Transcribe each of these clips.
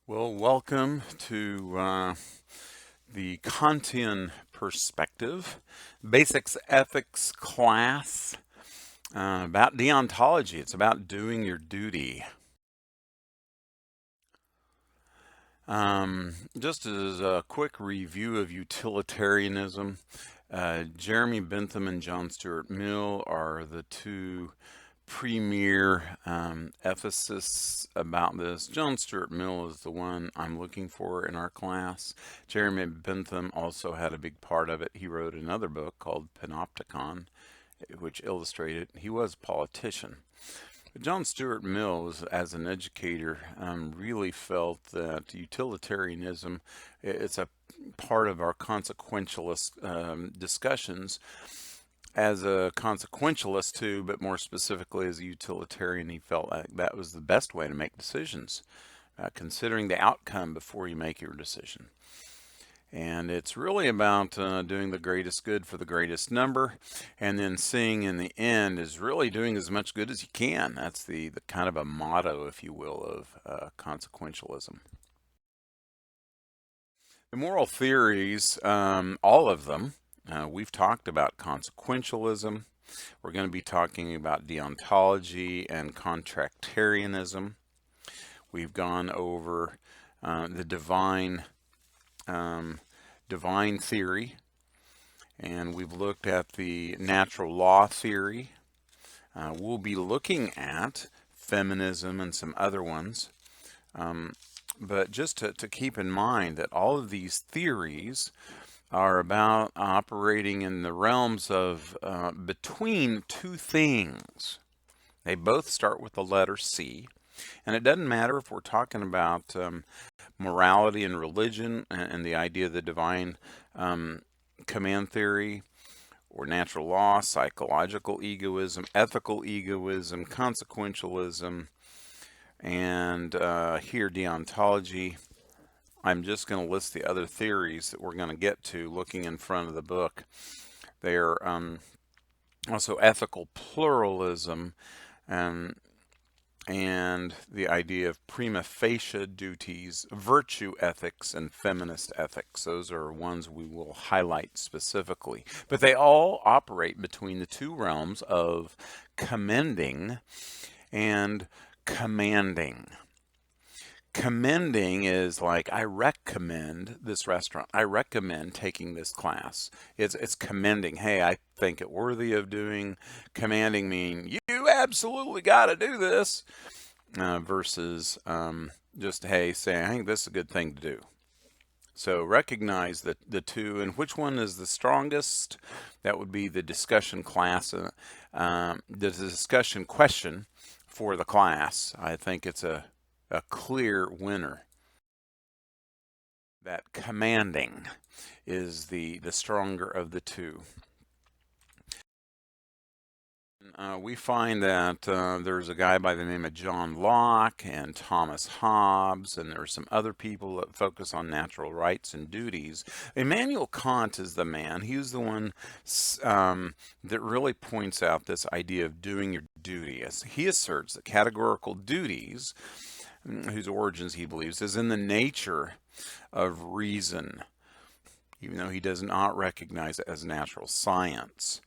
Well, welcome to the Kantian perspective, basics ethics class about deontology. It's about doing your duty. Just as a quick review of utilitarianism, Jeremy Bentham and John Stuart Mill are the two premier ethicists about this. John Stuart Mill is the one I'm looking for in our class. Jeremy Bentham also had a big part of it. He wrote another book called Panopticon, which illustrated he was a politician. John Stuart Mill, as an educator, really felt that utilitarianism, it's a part of our consequentialist discussions. As a consequentialist too, but more specifically as a utilitarian, he felt like that was the best way to make decisions, considering the outcome before you make your decision. And it's really about doing the greatest good for the greatest number, and then seeing in the end is really doing as much good as you can. That's the kind of a motto, if you will, of consequentialism. The moral theories, all of them, we've talked about consequentialism. We're going to be talking about deontology and contractarianism. We've gone over the divine theory, and we've looked at the natural law theory. We'll be looking at feminism and some other ones. But just to keep in mind that all of these theories are about operating in the realms of between two things. They both start with the letter C. And it doesn't matter if we're talking about morality and religion and the idea of the divine command theory, or natural law, psychological egoism, ethical egoism, consequentialism, and here deontology. I'm just going to list the other theories that we're going to get to looking in front of the book. They're also ethical pluralism, and the idea of prima facie duties, virtue ethics, and feminist ethics. Those are ones we will highlight specifically. But they all operate between the two realms of commending and commanding. Commending is like, I recommend this restaurant. I recommend taking this class. It's commending. Hey, I think it worthy of doing. Commanding mean you absolutely got to do this, versus just, hey, saying, I think this is a good thing to do. So recognize the two, and which one is the strongest? That would be the discussion class, the discussion question for the class. I think it's a clear winner. That commanding is the stronger of the two. We find that there's a guy by the name of John Locke and Thomas Hobbes, and there are some other people that focus on natural rights and duties. Immanuel Kant is the man. He was the one that really points out this idea of doing your duty. As he asserts that categorical duties, whose origins he believes is in the nature of reason, even though he does not recognize it as natural science.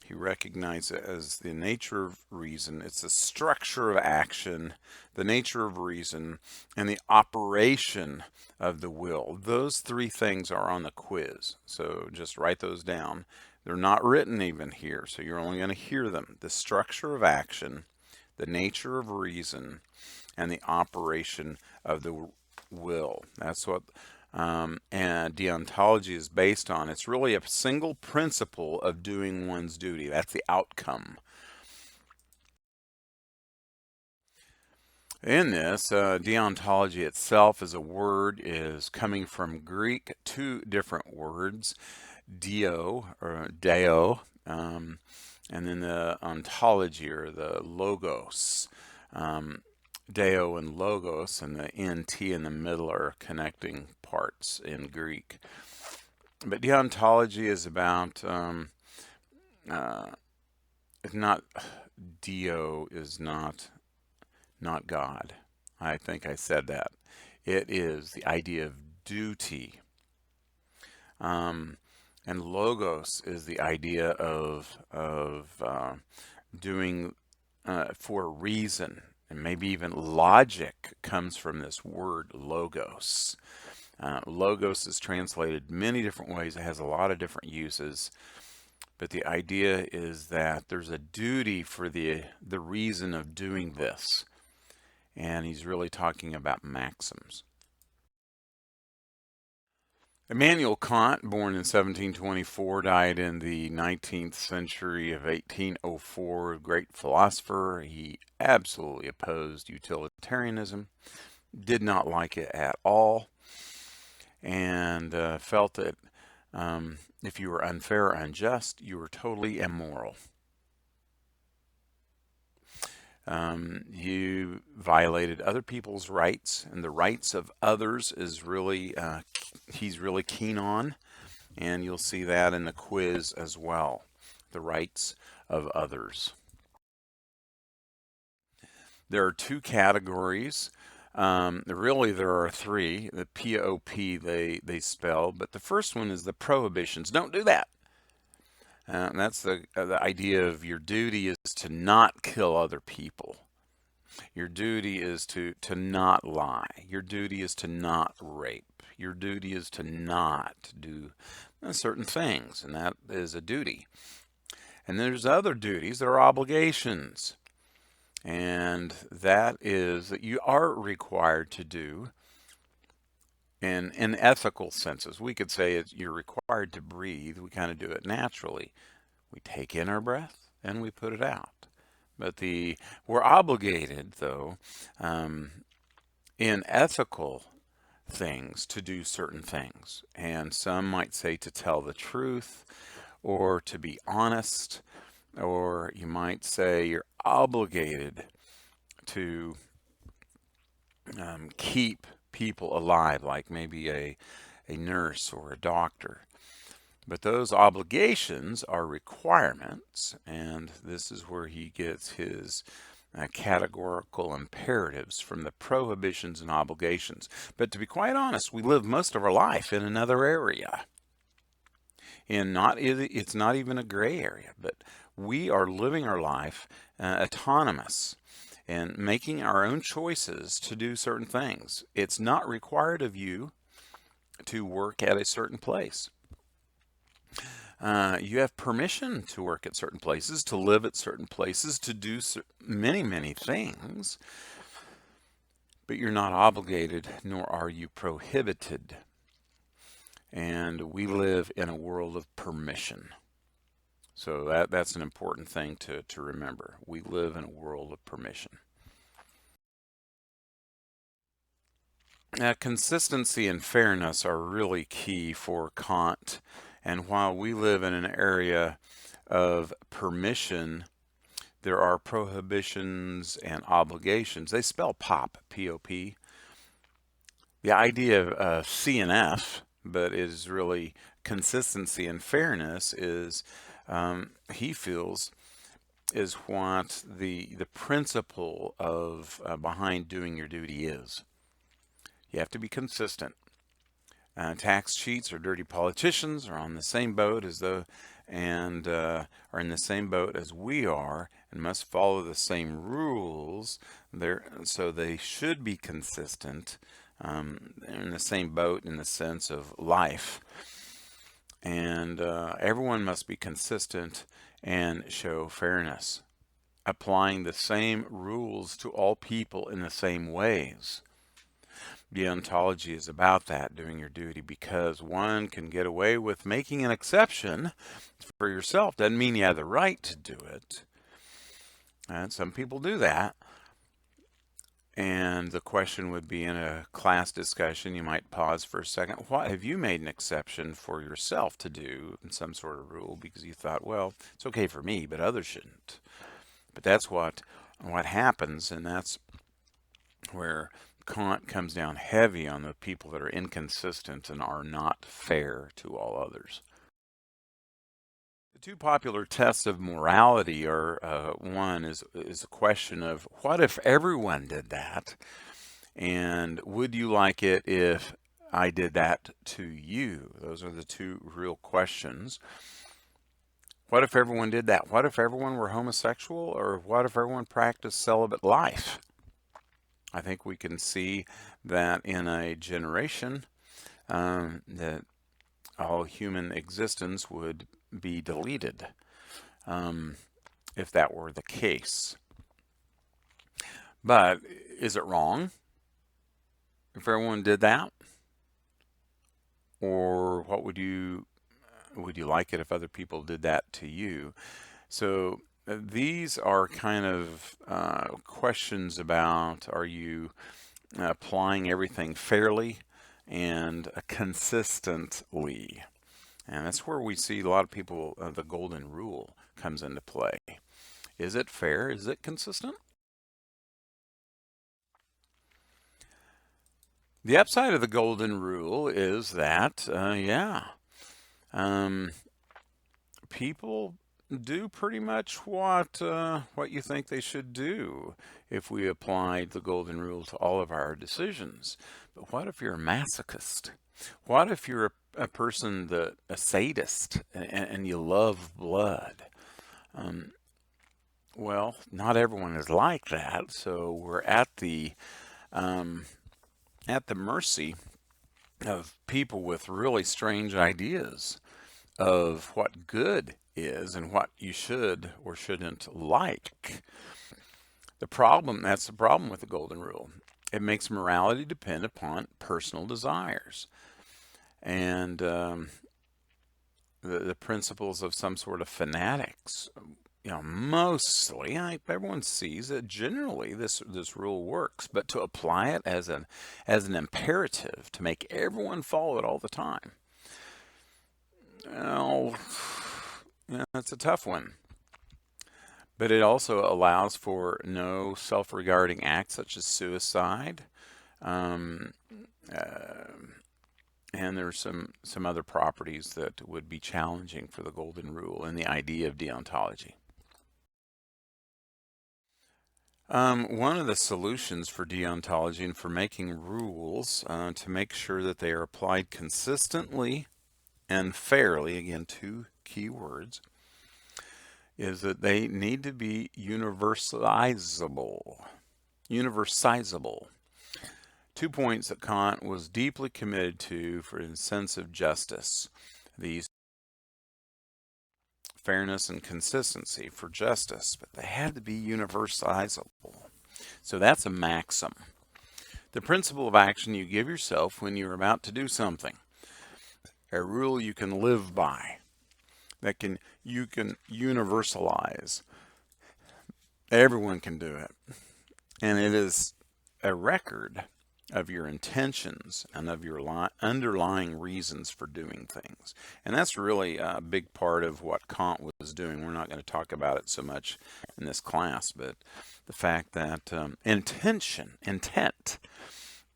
He recognizes it as the nature of reason. It's the structure of action, the nature of reason, and the operation of the will. Those three things are on the quiz, so just write those down. They're not written even here, so you're only going to hear them. The structure of action, the nature of reason, and the operation of the will. That's what and deontology is based on. It's really a single principle of doing one's duty. That's the outcome. In this, deontology itself as a word is coming from Greek, two different words, deo or deo, and then the ontology or the logos. Deo and logos, and the nt in the middle are connecting parts in Greek. But deontology is about, it's not, Deo is not God. I think I said that. It is the idea of duty. Um, and logos is the idea of doing for a reason. And maybe even logic comes from this word logos. Logos is translated many different ways. It has a lot of different uses. But the idea is that there's a duty for the reason of doing this. And he's really talking about maxims. Immanuel Kant, born in 1724, died in the 19th century of 1804, great philosopher. He absolutely opposed utilitarianism, did not like it at all, and felt that if you were unfair or unjust, you were totally immoral. You violated other people's rights, and the rights of others is really, he's really keen on, and you'll see that in the quiz as well, the rights of others. There are two categories. Really, there are three. The P-O-P they spell, but the first one is the prohibitions. Don't do that. And that's the idea of your duty is to not kill other people. Your duty is to not lie. Your duty is to not rape. Your duty is to not do certain things, and that is a duty. And there's other duties that are obligations. And that is that you are required to do in ethical senses. We could say you're required to breathe. We kind of do it naturally. We take in our breath and we put it out. But we're obligated, though, in ethical things to do certain things. And some might say to tell the truth or to be honest, or you might say you're obligated to keep people alive, like maybe a nurse or a doctor. But those obligations are requirements, and this is where he gets his categorical imperatives from the prohibitions and obligations. But to be quite honest, we live most of our life in another area. It's not even a gray area, but we are living our life autonomous and making our own choices to do certain things. It's not required of you to work at a certain place. You have permission to work at certain places, to live at certain places, to do many, many things, but you're not obligated, nor are you prohibited. And we live in a world of permission. So that's an important thing to remember. We live in a world of permission. Now, consistency and fairness are really key for Kant. And while we live in an area of permission, there are prohibitions and obligations. They spell POP, P-O-P. The idea of C and F, but it is really consistency and fairness is, he feels, is what the principle of behind doing your duty is. You have to be consistent. Tax cheats or dirty politicians are on the same boat as are in the same boat as we are and must follow the same rules. So they should be consistent, in the same boat in the sense of life. And everyone must be consistent and show fairness, applying the same rules to all people in the same ways. Deontology is about that, doing your duty, because one can get away with making an exception for yourself. Doesn't mean you have the right to do it. And some people do that. And the question would be, in a class discussion, you might pause for a second. What have you made an exception for yourself to do in some sort of rule because you thought, well, it's okay for me, but others shouldn't. But that's what happens, and that's where Kant comes down heavy on the people that are inconsistent and are not fair to all others. The two popular tests of morality are, one is a question of what if everyone did that, And would you like it if I did that to you? Those are the two real questions. What if everyone did that? What if everyone were homosexual? Or what if everyone practiced celibate life? I think we can see that in a generation that all human existence would be deleted um, if that were the case. But is it wrong if everyone did that? Or what would you like it if other people did that to you? So these are kind of questions about, are you applying everything fairly and consistently? And that's where we see a lot of people, the golden rule comes into play. Is it fair? Is it consistent? The upside of the golden rule is that, yeah, um, people do pretty much what you think they should do if we applied the golden rule to all of our decisions. But what if you're a masochist? What if you're a person that a sadist and you love blood? Um, well, not everyone is like that, so we're um, at the mercy of people with really strange ideas of what good is and what you should or shouldn't like. That's the problem with the golden rule. It makes morality depend upon personal desires. And the principles of some sort of fanatics, mostly, everyone sees that generally this rule works, but to apply it as an imperative to make everyone follow it all the time, well, yeah, that's a tough one. But it also allows for no self-regarding acts such as suicide. Um, uh, and there's some other properties that would be challenging for the golden rule and the idea of deontology. One of the solutions for deontology and for making rules to make sure that they are applied consistently and fairly, again, two key words, is that they need to be universalizable. Universizable. 2 points that Kant was deeply committed to for his sense of justice. These fairness and consistency for justice, but they had to be universalizable. So that's a maxim. The principle of action you give yourself when you're about to do something. A rule you can live by, you can universalize. Everyone can do it. And it is a record of your intentions and of your underlying reasons for doing things. And that's really a big part of what Kant was doing. We're not going to talk about it so much in this class, but the fact that intent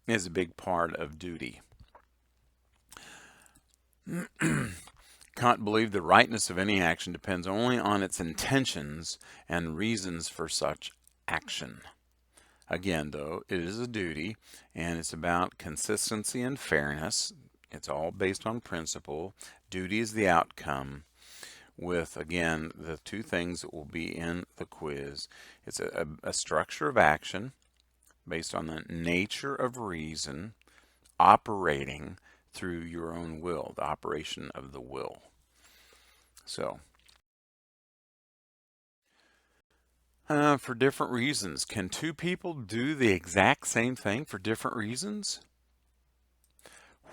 is a big part of duty. Kant believed the rightness of any action depends only on its intentions and reasons for such action. Again, though, it is a duty, and it's about consistency and fairness. It's all based on principle. Duty is the outcome, with, again, the two things that will be in the quiz. It's a structure of action based on the nature of reason operating through your own will, the operation of the will. So, for different reasons. Can two people do the exact same thing for different reasons?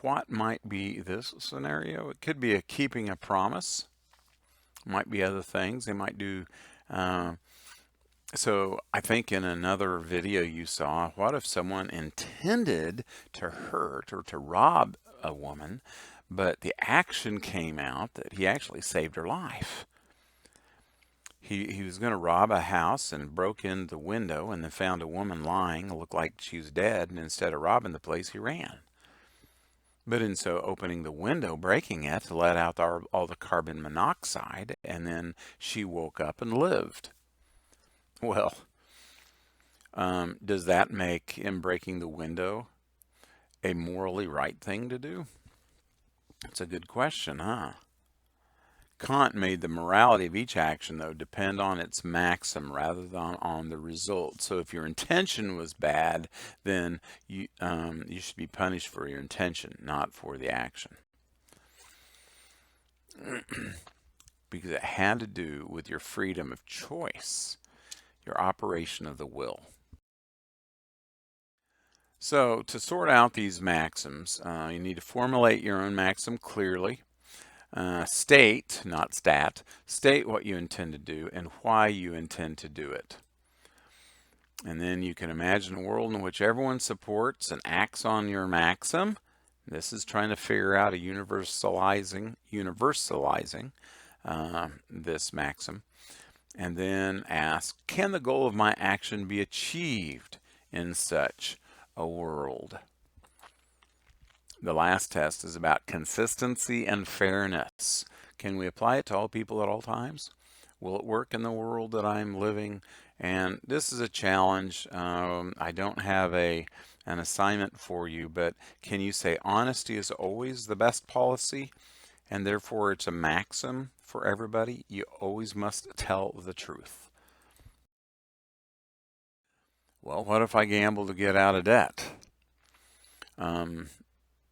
What might be this scenario? It could be keeping a promise. Might be other things. They might do. So I think in another video you saw, what if someone intended to hurt or to rob a woman, but the action came out that he actually saved her life? He was going to rob a house and broke in the window and then found a woman lying, looked like she was dead, and instead of robbing the place, he ran. But in so opening the window, breaking it, let out all the carbon monoxide, and then she woke up and lived. Well, Does that make him breaking the window a morally right thing to do? That's a good question, huh? Kant made the morality of each action, though, depend on its maxim rather than on the result. So if your intention was bad, then you should be punished for your intention, not for the action. Because it had to do with your freedom of choice, your operation of the will. So to sort out these maxims, you need to formulate your own maxim clearly. State, not stat, state what you intend to do and why you intend to do it. And then you can imagine a world in which everyone supports and acts on your maxim. This is trying to figure out a universalizing this maxim. And then ask, can the goal of my action be achieved in such a world? The last test is about consistency and fairness. Can we apply it to all people at all times? Will it work in the world that I'm living? And this is a challenge. I don't have an assignment for you, but can you say honesty is always the best policy, and therefore it's a maxim for everybody? You always must tell the truth. Well, what if I gamble to get out of debt?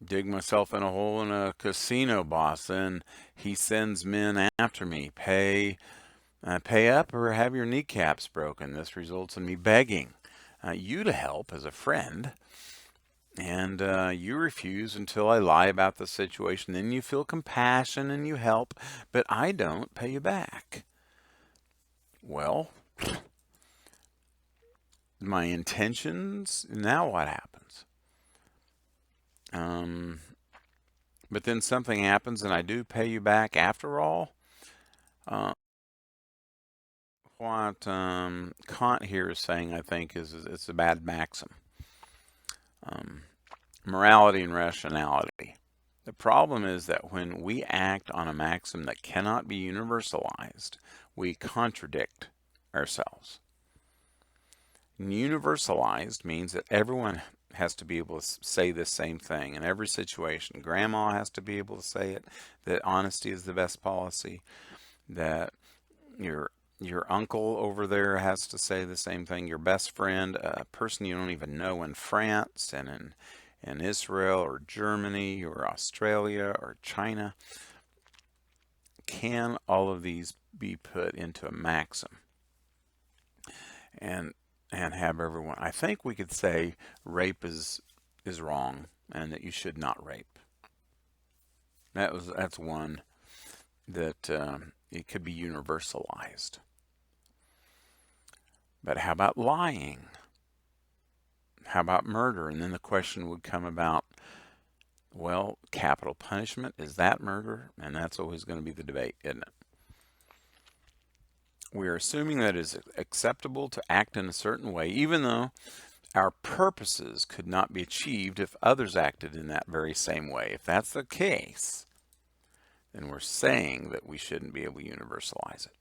Dig myself in a hole in a casino, boss, and he sends men after me. Pay up or have your kneecaps broken. This results in me begging you to help as a friend, and you refuse until I lie about the situation. Then you feel compassion and you help, but I don't pay you back. Well, my intentions, now what happens? But then something happens and I do pay you back after all. What Kant here is saying, I think, is it's a bad maxim. Morality and rationality. The problem is that when we act on a maxim that cannot be universalized, we contradict ourselves. Universalized means that everyone has to be able to say the same thing in every situation. Grandma has to be able to say it, that honesty is the best policy, that your uncle over there has to say the same thing, your best friend, a person you don't even know in France and in Israel or Germany or Australia or China. Can all of these be put into a maxim and have everyone? I think we could say rape is wrong and that you should not rape. That's one that it could be universalized. But how about lying? How about murder? And then the question would come about, well, capital punishment, is that murder? And that's always going to be the debate, isn't it? We are assuming that it is acceptable to act in a certain way, even though our purposes could not be achieved if others acted in that very same way. If that's the case, then we're saying that we shouldn't be able to universalize it.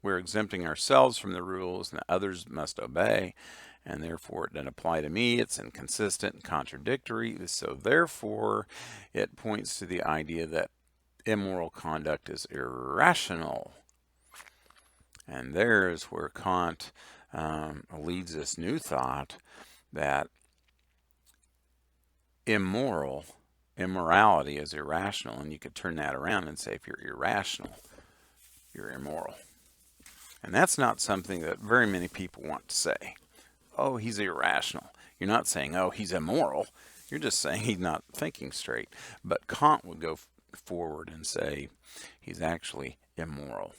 We're exempting ourselves from the rules and others must obey, and therefore it doesn't apply to me. It's inconsistent and contradictory. So therefore it points to the idea that immoral conduct is irrational. And there's where Kant leads this new thought that immorality is irrational. And you could turn that around and say if you're irrational, you're immoral. And that's not something that very many people want to say. Oh, he's irrational. You're not saying, oh, he's immoral. You're just saying he's not thinking straight. But Kant would go forward and say he's actually immoral.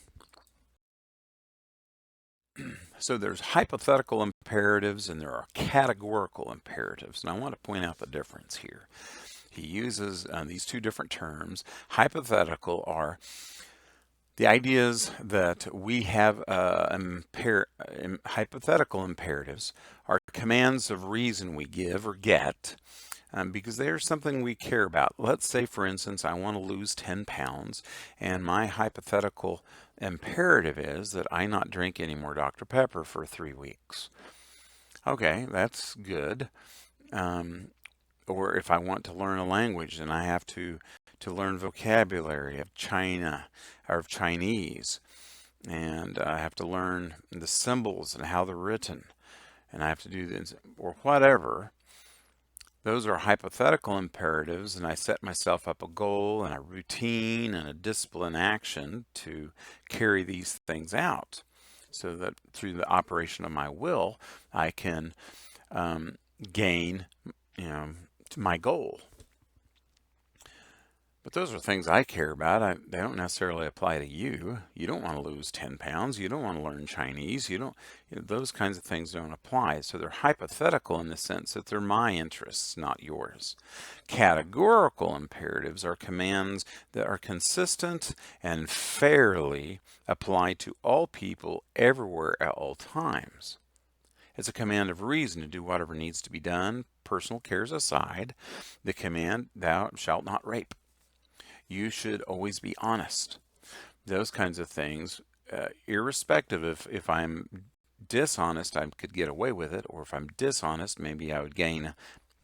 So there's hypothetical imperatives and there are categorical imperatives. And I want to point out the difference here. He uses these two different terms. Hypothetical are the ideas that we have hypothetical imperatives are commands of reason we give or get because they're something we care about. Let's say, for instance, I want to lose 10 pounds, and my Okay, that's good. Um, or if I want to learn a language, then I have to learn vocabulary of China or of Chinese, and I have to learn the symbols and how they're written, and I have to do this or whatever. Those are hypothetical imperatives, and I set myself up a goal and a routine and a discipline action to carry these things out so that through the operation of my will, I can um, gain, you know, my goal. But those are things I care about. They don't necessarily apply to you. You don't want to lose 10 pounds. You don't want to learn Chinese. Those kinds of things don't apply. So they're hypothetical in the sense that they're my interests, not yours. Categorical imperatives are commands that are consistent and fairly applied to all people everywhere at all times. It's a command of reason to do whatever needs to be done, personal cares aside. The command, thou shalt not rape. You should always be honest. Those kinds of things, irrespective of if I'm dishonest, I could get away with it, or if I'm dishonest, maybe I would gain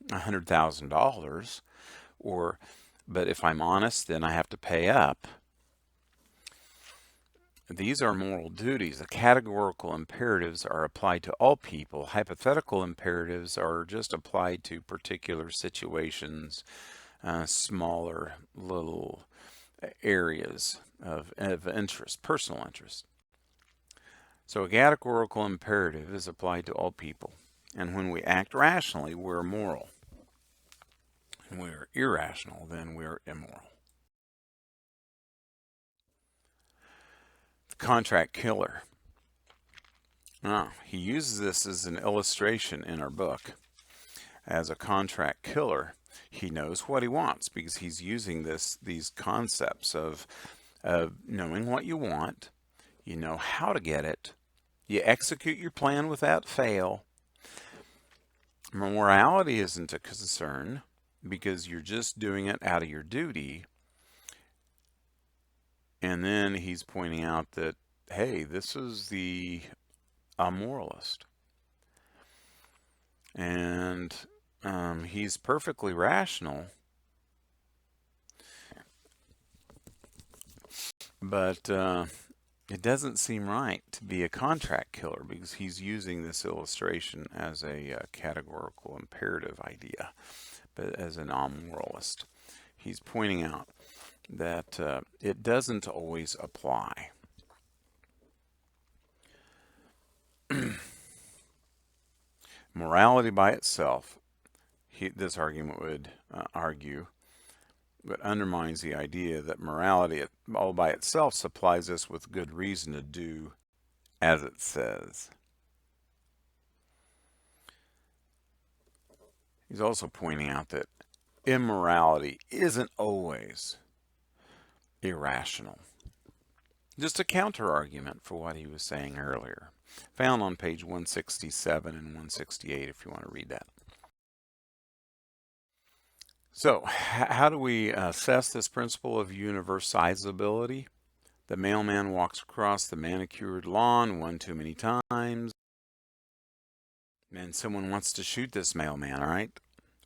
$100,000. Or, but if I'm honest, then I have to pay up. These are moral duties. The categorical imperatives are applied to all people. Hypothetical imperatives are just applied to particular situations, smaller little areas of interest, personal interest. So a categorical imperative is applied to all people. And when we act rationally, we're moral. When we're irrational, then we're immoral. The contract killer. He uses this as an illustration in our book. As a contract killer, he knows what he wants because he's using these concepts of knowing what you want, you know how to get it, you execute your plan without fail. Morality isn't a concern because you're just doing it out of your duty. And then he's pointing out that, hey, this is the a moralist. And he's perfectly rational, but it doesn't seem right to be a contract killer because he's using this illustration as a categorical imperative idea, but as an amoralist. He's pointing out that it doesn't always apply. Morality by itself, this argument would argue, but undermines the idea that morality all by itself supplies us with good reason to do as it says. He's also pointing out that immorality isn't always irrational. Just a counter argument for what he was saying earlier. Found on page 167 and 168 if you want to read that. So, how do we assess this principle of universalizability? The mailman walks across the manicured lawn one too many times, and someone wants to shoot this mailman, right?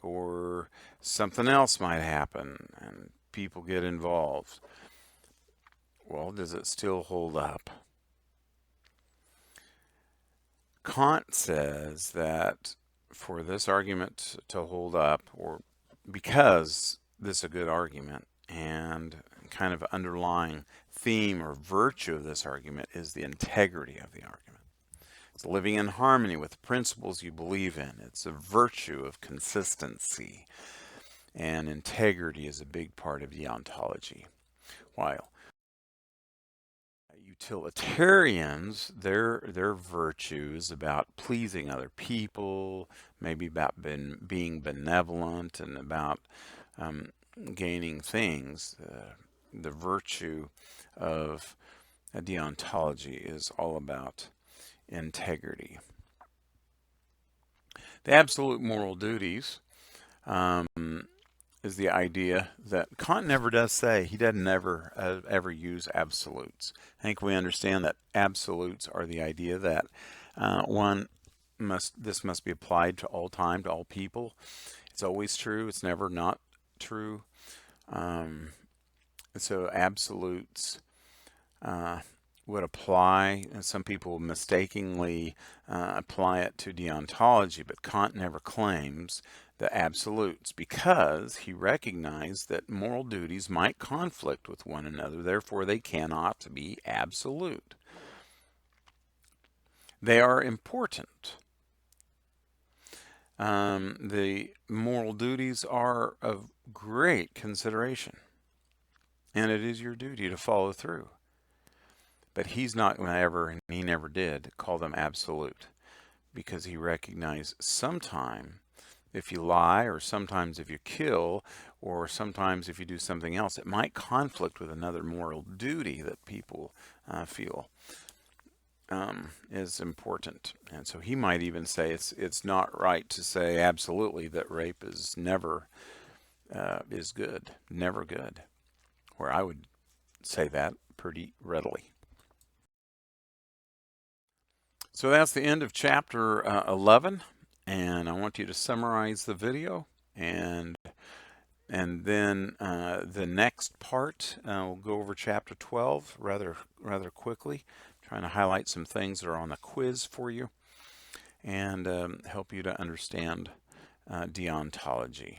Or something else might happen, and people get involved. Well, does it still hold up? Kant says that for this argument to hold up, or because this is a good argument, and kind of underlying theme or virtue of this argument is the integrity of the argument. It's living in harmony with the principles you believe in. It's a virtue of consistency, and integrity is a big part of deontology. While utilitarians, their virtue is about pleasing other people, maybe about being benevolent and about gaining things. The virtue of a deontology is all about integrity. The absolute moral duties is the idea that Kant never does say, he doesn't ever use absolutes. I think we understand that absolutes are the idea that one this must be applied to all time, to all people. It's always true. It's never not true. Um, so absolutes would apply, and some people mistakenly apply it to deontology, but Kant never claims the absolutes because he recognized that moral duties might conflict with one another, therefore they cannot be absolute. They are important. The moral duties are of great consideration, and it is your duty to follow through. But he's not going to ever, and he never did, call them absolute because he recognized sometime if you lie, or sometimes if you kill, or sometimes if you do something else, it might conflict with another moral duty that people feel is important. And so he might even say it's not right to say absolutely that rape is never is good, never good, where I would say that pretty readily. So that's the end of chapter 11, and I want you to summarize the video, and then the next part we'll go over chapter 12 rather quickly, trying to highlight some things that are on the quiz for you and help you to understand deontology.